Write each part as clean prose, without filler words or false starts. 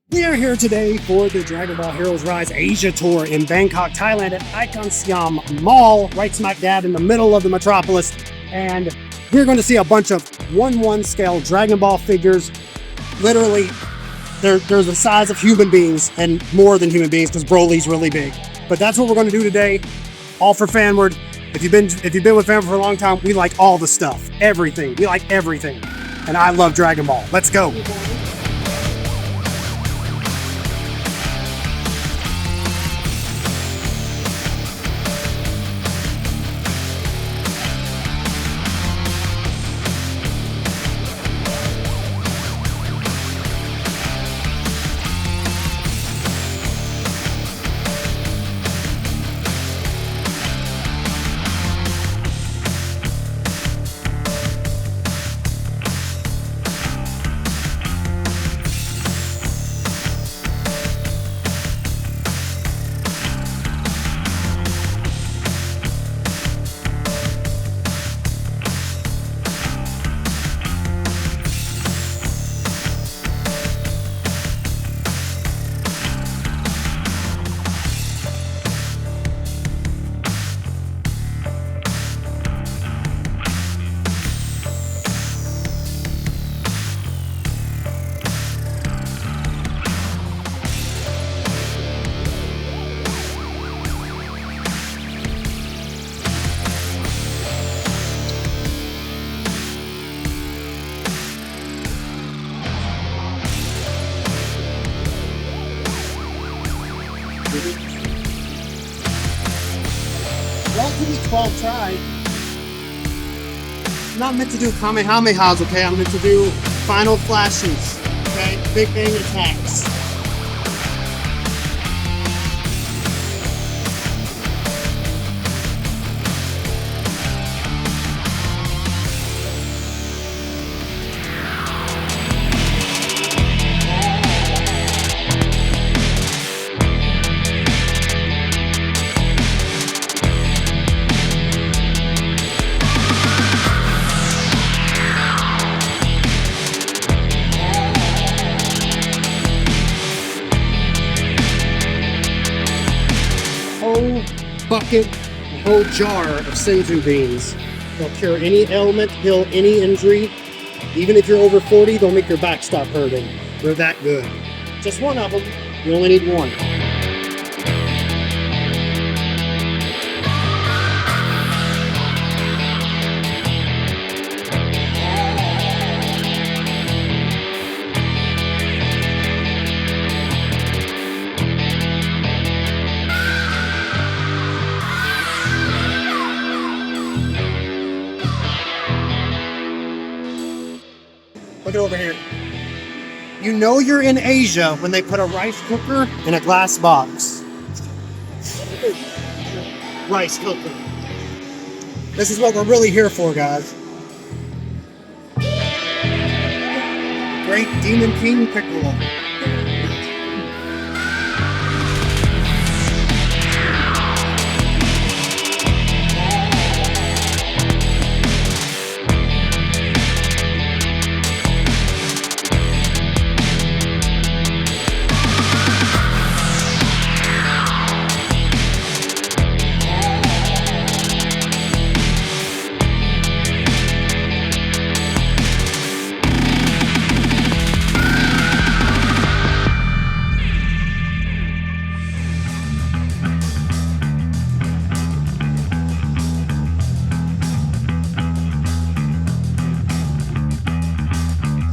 We are here today for the Dragon Ball Heroes Rise Asia Tour in Bangkok, Thailand at Icon Siam Mall, right smack dab in the middle of the metropolis. And we're going to see a bunch of 1/1 scale Dragon Ball figures. Literally, they're the size of human beings and more than human beings because Broly's really big. But that's what we're going to do today, all for Fanward. If you've been with Fanward for a long time, we like all the stuff, everything. We like everything. And I love Dragon Ball. Let's go. Welcome to 12 try. I'm not meant to do Kamehamehas, okay? I'm meant to do final flashes, okay? Big bang attacks. Bucket, a whole jar of Senzu beans. They'll cure any ailment, heal any injury. Even if you're over 40, they'll make your back stop hurting. They're that good. Just one of them. You only need one. Look over here. You know you're in Asia when they put a rice cooker in a glass box. Rice cooker. This is what we're really here for, guys. Great Demon King Piccolo.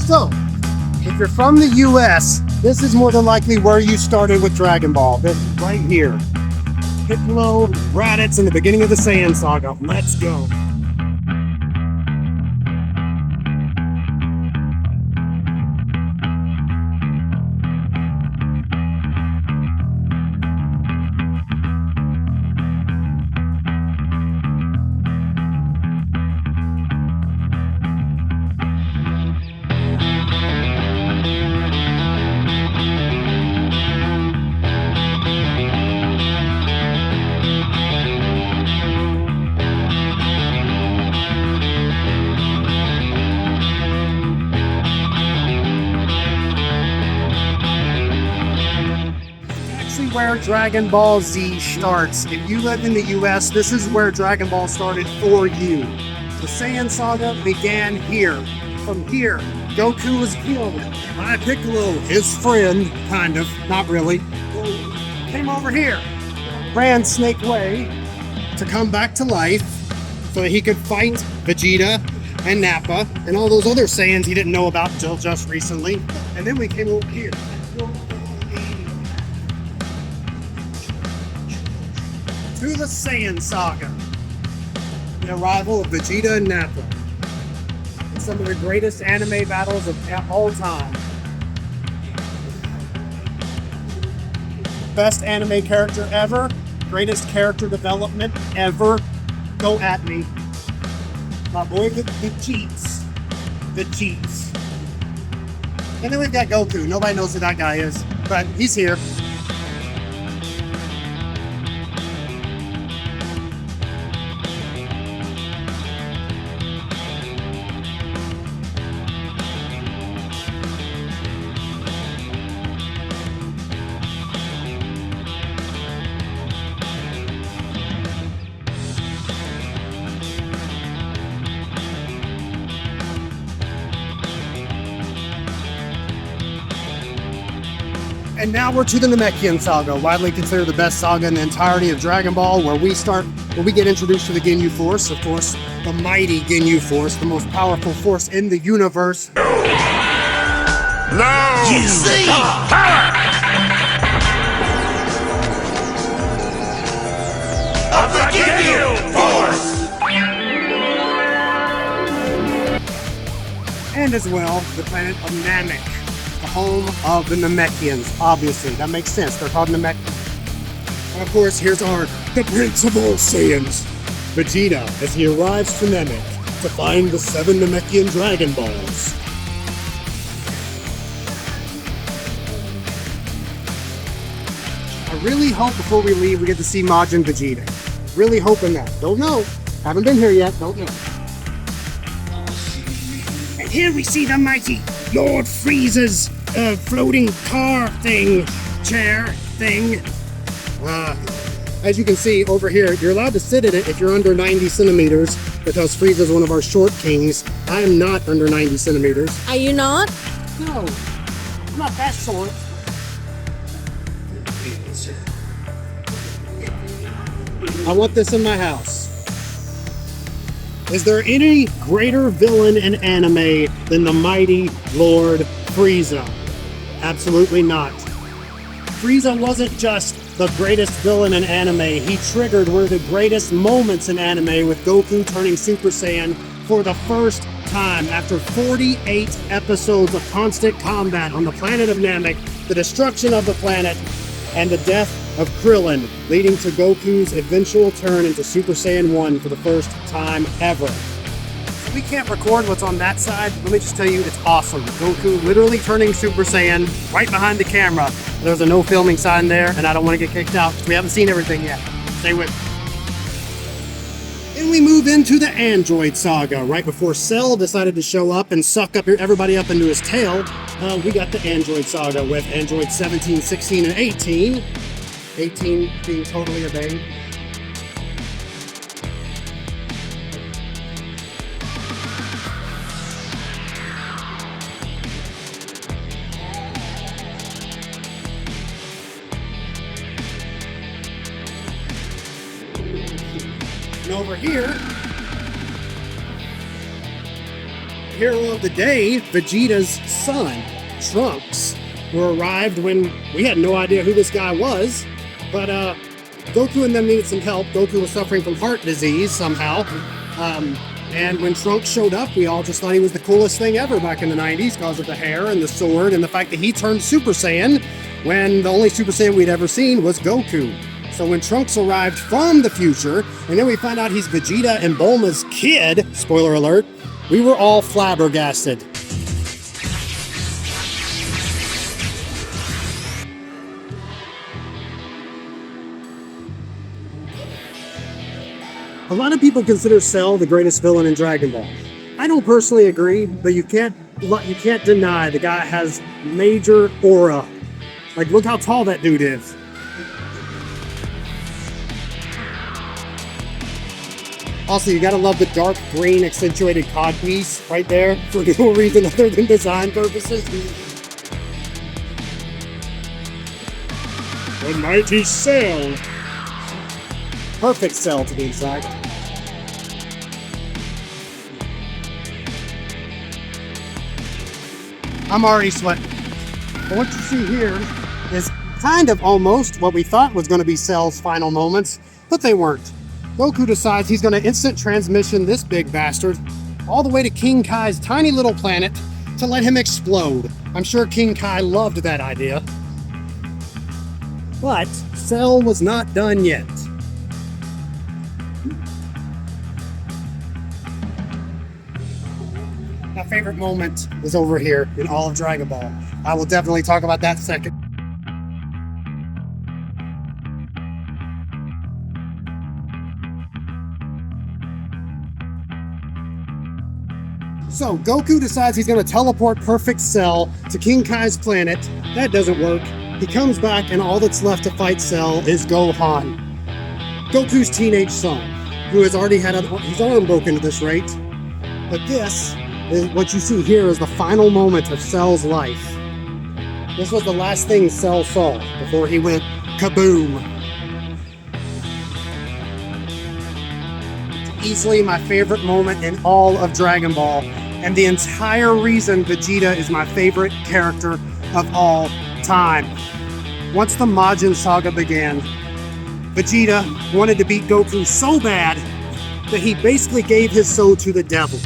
So, if you're from the US, this is more than likely where you started with Dragon Ball. This is right here. Piccolo, Raditz, in the beginning of the Saiyan Saga. Let's go. where Dragon Ball Z starts. If you live in the US, this is where Dragon Ball started for you. The Saiyan saga began here. From here, Goku was killed by Piccolo, his friend, kind of, not really. Came over here, ran Snake Way to come back to life so that he could fight Vegeta and Nappa and all those other Saiyans he didn't know about until just recently. And then we came over here. To the Saiyan saga. The arrival of Vegeta and Nappa. And some of the greatest anime battles of all time. Best anime character ever. Greatest character development ever. Go at me. My boy, the cheats. The cheats. And then we've got Goku. Nobody knows who that guy is, but he's here. And now we're to the Namekian saga, widely considered the best saga in the entirety of Dragon Ball, where we get introduced to the Ginyu Force, of course, the mighty Ginyu Force, the most powerful force in the universe. No! You see! Power! Of the Ginyu Force! And as well, the planet of Namek. The home of the Namekians, obviously. That makes sense. They're called Namek. And of course, here's the Prince of all Saiyans, Vegeta, as he arrives to Namek to find the 7 Namekian Dragon Balls. I really hope before we leave we get to see Majin Vegeta. Really hoping that. Don't know. Haven't been here yet. Don't know. And here we see the mighty Lord Frieza's floating car thing, chair thing. As you can see over here, you're allowed to sit in it if you're under 90 centimeters because Frieza's one of our short kings. I am not under 90 centimeters. Are you not? No, I'm not that short. I want this in my house. Is there any greater villain in anime than the mighty Lord Frieza? Absolutely not. Frieza wasn't just the greatest villain in anime. He triggered one of the greatest moments in anime with Goku turning Super Saiyan for the first time after 48 episodes of constant combat on the planet of Namek, the destruction of the planet, and the death of Krillin, leading to Goku's eventual turn into Super Saiyan 1 for the first time ever. We can't record what's on that side. Let me just tell you, it's awesome. Goku literally turning Super Saiyan right behind the camera. There's a no filming sign there, and I don't want to get kicked out because we haven't seen everything yet. Stay with me. Then we move into the Android saga. Right before Cell decided to show up and suck up everybody up into his tail, we got the Android saga with Android 17, 16, and 18. 18 being totally obeyed. And over here, hero of the day, Vegeta's son, Trunks, who arrived when we had no idea who this guy was. But Goku and them needed some help. Goku was suffering from heart disease somehow. And when Trunks showed up, we all just thought he was the coolest thing ever back in the 90s because of the hair and the sword and the fact that he turned Super Saiyan when the only Super Saiyan we'd ever seen was Goku. So when Trunks arrived from the future, and then we find out he's Vegeta and Bulma's kid, spoiler alert, we were all flabbergasted. A lot of people consider Cell the greatest villain in Dragon Ball. I don't personally agree, but you can't deny the guy has major aura. Like, look how tall that dude is. Also, you gotta love the dark green accentuated cod piece right there for no reason other than design purposes. The mighty Cell. Perfect cell to be exact. I'm already sweating. But what you see here is kind of almost what we thought was going to be Cell's final moments, but they weren't. Goku decides he's going to instant transmission this big bastard all the way to King Kai's tiny little planet to let him explode. I'm sure King Kai loved that idea. But Cell was not done yet. My favorite moment is over here in all of Dragon Ball. I will definitely talk about that second. So Goku decides he's going to teleport Perfect Cell to King Kai's planet. That doesn't work. He comes back and all that's left to fight Cell is Gohan, Goku's teenage son, who has already had his arm broken at this rate. But this is what you see here is the final moment of Cell's life. This was the last thing Cell saw before he went kaboom. Easily my favorite moment in all of Dragon Ball, and the entire reason Vegeta is my favorite character of all time. Once the Majin Saga began, Vegeta wanted to beat Goku so bad that he basically gave his soul to the devil.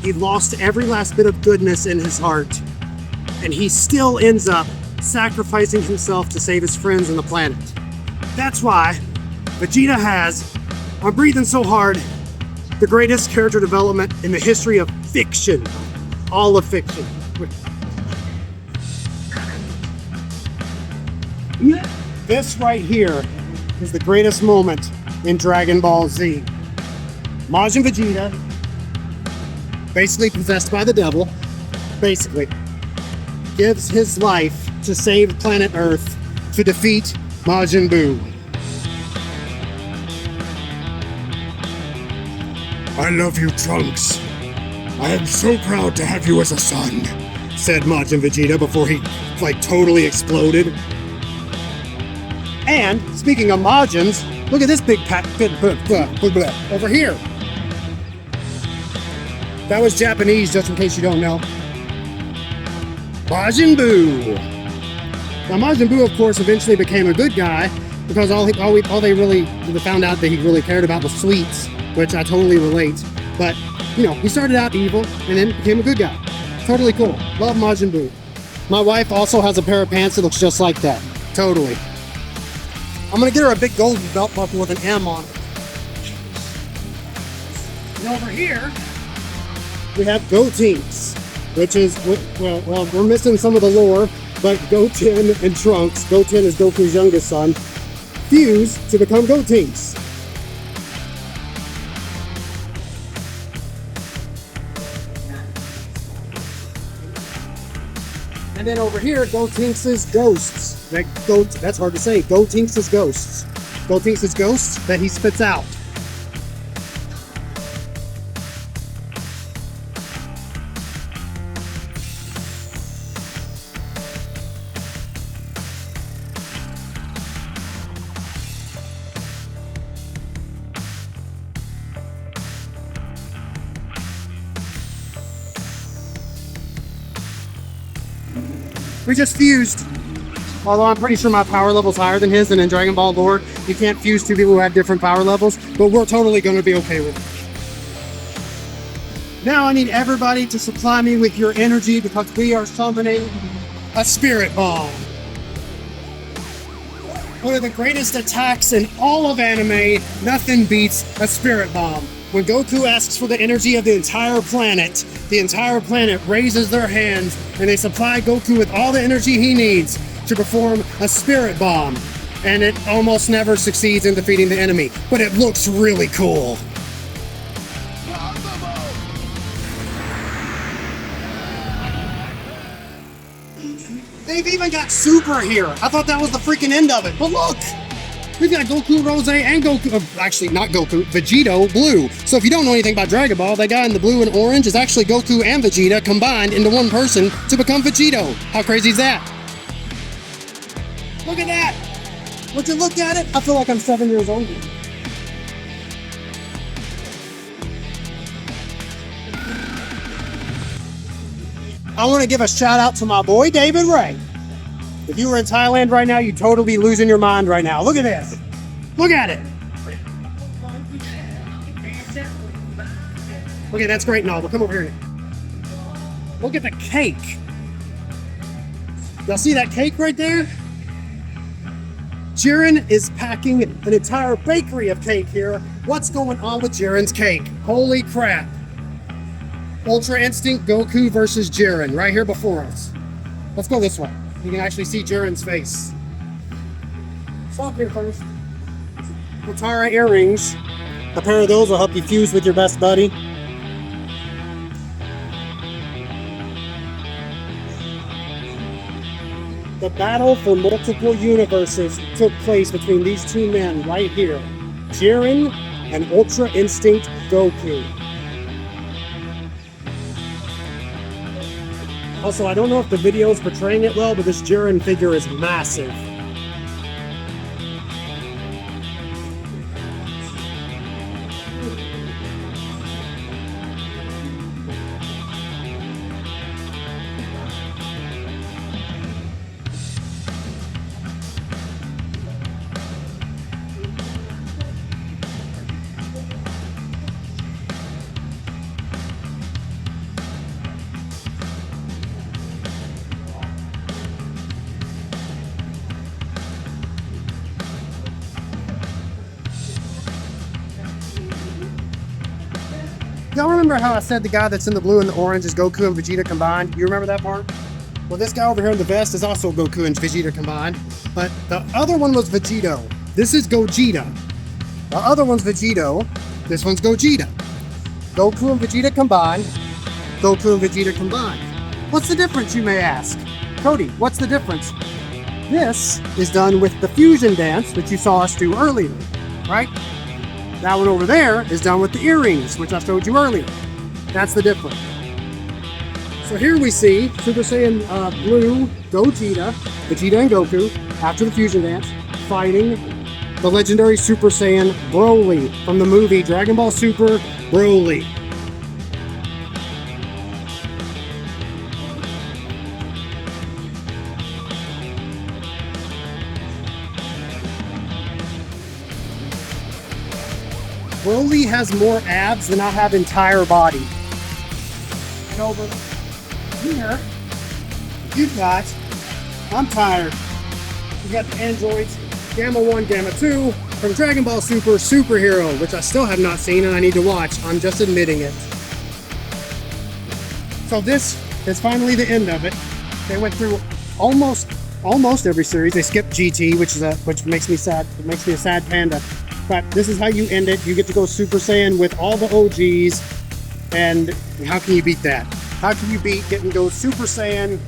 He lost every last bit of goodness in his heart, and he still ends up sacrificing himself to save his friends and the planet. That's why Vegeta has, I'm breathing so hard, the greatest character development in the history of fiction. All of fiction. This right here is the greatest moment in Dragon Ball Z. Majin Vegeta, basically possessed by the devil, basically gives his life to save planet Earth to defeat Majin Buu. I love you, Trunks. I am so proud to have you as a son, said Majin Vegeta before he totally exploded. And speaking of Majins, look at this big over here. That was Japanese, just in case you don't know. Majin Buu. Now Majin Buu, of course, eventually became a good guy because all they really found out that he really cared about was sweets, which I totally relate. But you know, he started out evil and then became a good guy. Totally cool. Love Majin Buu. My wife also has a pair of pants that looks just like that. Totally. I'm gonna get her a big golden belt buckle with an M on it. And over here, we have Gotenks, which is, well, we're missing some of the lore, but Goten and Trunks, Goten is Goku's youngest son, fuse to become Gotenks. And then over here, Gotenks is ghosts. That's hard to say. Gotenks is ghosts. Gotenks is ghosts that he spits out. We just fused. Although I'm pretty sure my power level's higher than his, and in Dragon Ball lore, you can't fuse two people who have different power levels, but we're totally going to be okay with it. Now I need everybody to supply me with your energy because we are summoning a Spirit Bomb. One of the greatest attacks in all of anime, nothing beats a Spirit Bomb. When Goku asks for the energy of the entire planet raises their hands and they supply Goku with all the energy he needs to perform a Spirit Bomb. And it almost never succeeds in defeating the enemy, but it looks really cool. They've even got Super here. I thought that was the freaking end of it, but look! We've got Goku Rose and Goku, actually not Goku, Vegito Blue. So if you don't know anything about Dragon Ball, that guy in the blue and orange is actually Goku and Vegeta combined into one person to become Vegito. How crazy is that? Look at that! Would you look at it? I feel like I'm 7 years old. I want to give a shout out to my boy David Ray. If you were in Thailand right now, you'd totally be losing your mind right now. Look at this. Look at it. Okay, that's great and all, but come over here. Look at the cake. Y'all see that cake right there? Jiren is packing an entire bakery of cake here. What's going on with Jiren's cake? Holy crap. Ultra Instinct Goku versus Jiren right here before us. Let's go this way. You can actually see Jiren's face. Stop here first. Katara earrings. A pair of those will help you fuse with your best buddy. The battle for multiple universes took place between these two men right here. Jiren and Ultra Instinct Goku. Also, I don't know if the video is portraying it well, but this Jiren figure is massive. Y'all remember how I said the guy that's in the blue and the orange is Goku and Vegeta combined? You remember that part? Well, this guy over here in the vest is also Goku and Vegeta combined, but the other one was Vegito. This is Gogeta. The other one's Vegito. This one's Gogeta. Goku and Vegeta combined. Goku and Vegeta combined. What's the difference, you may ask? Cody, what's the difference? This is done with the fusion dance that you saw us do earlier, right? That one over there is done with the earrings, which I showed you earlier. That's the difference. So here we see Super Saiyan Blue, Gogeta, Vegeta and Goku, after the fusion dance, fighting the legendary Super Saiyan Broly from the movie Dragon Ball Super Broly. Broly has more abs than I have entire body. And over here, you've got, I'm tired. You got the androids, Gamma 1, Gamma 2, from Dragon Ball Super Superhero, which I still have not seen and I need to watch. I'm just admitting it. So this is finally the end of it. They went through almost every series. They skipped GT, which makes me sad. It makes me a sad panda. But this is how you end it. You get to go Super Saiyan with all the OGs. And how can you beat that? How can you beat getting to go Super Saiyan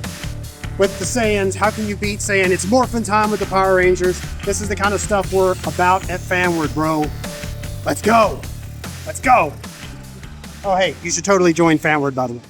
with the Saiyans? How can you beat saying it's morphin' time with the Power Rangers? This is the kind of stuff we're about at Fanward, bro. Let's go. Let's go. Oh, hey, you should totally join Fanward, by the way.